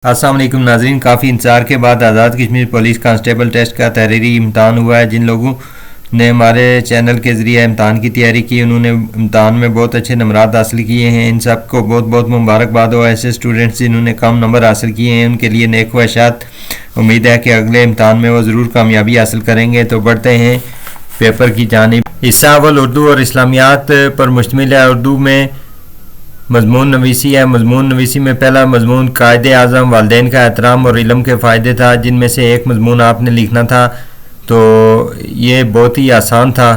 السلام علیکم ناظرین، کافی انتظار کے بعد Azad Kashmir police constable test کا تحریری امتحان ہوا ہے۔ جن لوگوں نے ہمارے چینل کے ذریعے امتحان کی تیاری کی، انہوں نے امتحان میں بہت اچھے نمبرات حاصل کیے ہیں۔ ان سب کو بہت بہت مبارکباد ہو۔ ایسے اسٹوڈنٹس جنہوں نے کم نمبر حاصل کیے ہیں ان کے لیے نیک خواہشات۔ امید ہے کہ اگلے امتحان میں وہ ضرور کامیابی حاصل کریں گے۔ تو بڑھتے ہیں پیپر کی جانب۔ حصہ اول اردو اور اسلامیات پر مشتمل ہے۔ اردو میں مضمون نویسی ہے۔ مضمون نویسی میں پہلا مضمون قائد اعظم، والدین کا احترام اور علم کے فائدے تھا، جن میں سے ایک مضمون آپ نے لکھنا تھا۔ تو یہ بہت ہی آسان تھا،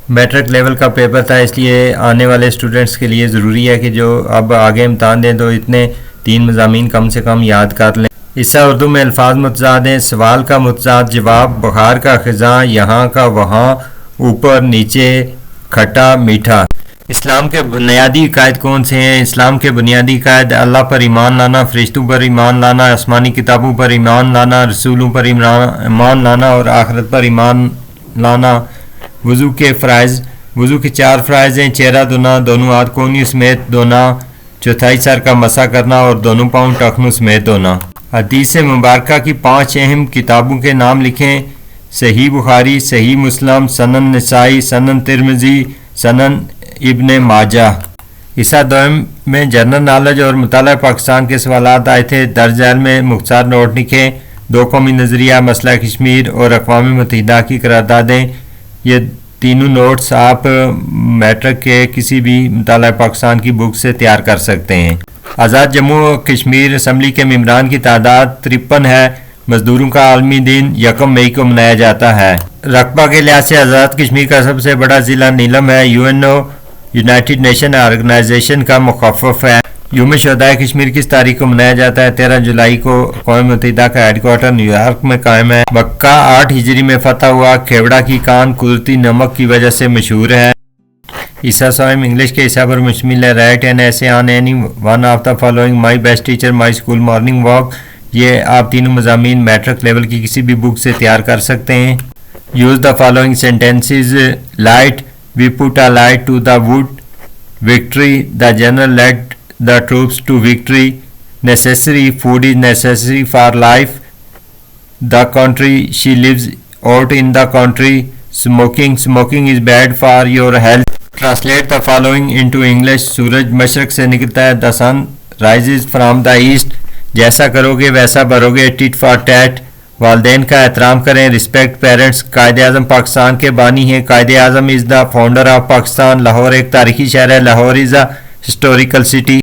میٹرک لیول کا پیپر تھا، اس لیے آنے والے اسٹوڈنٹس کے لیے ضروری ہے کہ جو اب آگے امتحان دیں تو اتنے 3 مضامین کم سے کم یاد کر لیں۔ حصہ اردو میں الفاظ متضاد ہیں۔ سوال کا متضاد جواب: بخار کا خزاں، یہاں کا وہاں، اوپر نیچے، کھٹا میٹھا۔ اسلام کے بنیادی عقائد کون سے ہیں؟ اسلام کے بنیادی عقائد: اللہ پر ایمان لانا، فرشتوں پر ایمان لانا، آسمانی کتابوں پر ایمان لانا، رسولوں پر ایمان لانا اور آخرت پر ایمان لانا۔ وضو کے فرائض: وضو کے 4 فرائض ہیں: چہرہ دھونا، دونوں ہاتھ کونیوں سمیت دھونا، چوتھائی سر کا مسح کرنا اور دونوں پاؤں ٹخنوں سمیت دھونا۔ حدیث مبارکہ کی 5 اہم کتابوں کے نام لکھیں۔ صحیح بخاری، صحیح مسلم، سنن نسائی، سنن ترمذی، سنن ابن ماجہ۔ حصہ دوم میں جنرل نالج اور مطالعہ پاکستان کے سوالات آئے تھے۔ درج ذیل میں مختصر نوٹ لکھیں۔ 2 قومی نظریہ، مسئلہ کشمیر اور اقوام متحدہ کی قراردادیں۔ یہ تینوں نوٹس آپ میٹرک کے کسی بھی مطالعہ پاکستان کی بک سے تیار کر سکتے ہیں۔ آزاد جموں و کشمیر اسمبلی کے ممبران کی تعداد 53 ہے۔ مزدوروں کا عالمی دن 1 مئی کو منایا جاتا ہے۔ رقبہ کے لحاظ سے آزاد کشمیر کا سب سے بڑا ضلع نیلم ہے۔ UNO یونائٹڈ نیشن آرگنائزیشن کا مخفف ہے۔ یوم شہدائے کشمیر کس تاریخ کو منایا جاتا ہے؟ 13 جولائی کو۔ اقوام متحدہ کا ہیڈ کوارٹر نیو یارک میں قائم ہے۔ مکہ 8 ہجری میں فتح ہوا۔ کھیوڑا کی کان قدرتی نمک کی وجہ سے مشہور ہے۔ حصہ سوم انگلش کے حصہ پر مشتمل ہے۔ رائٹ این ایسے on any one of the following, my best teacher, my school morning walk. یہ آپ تینوں مضامین میٹرک لیول کی کسی بھی بک سے تیار کر سکتے ہیں۔ Use the following sentences: light, we put a light to the wood. Victory, the general led the troops to victory. Necessary, food is necessary for life. The country, she lives out in the country. Smoking, smoking is bad for your health. Translate the following into English: سورج مشرق سے نکلتا ہے، the sun rises from the east. جیسا کرو گے ویسا بھرو گے، ٹٹ فار ٹیٹ۔ والدین کا احترام کریں، رسپیکٹ پیرنٹس۔ قائد اعظم پاکستان کے بانی ہیں۔ Quaid-e-Azam is the founder of Pakistan. Lahore ایک تاریخی شہر ہے۔ Lahore is a historical city.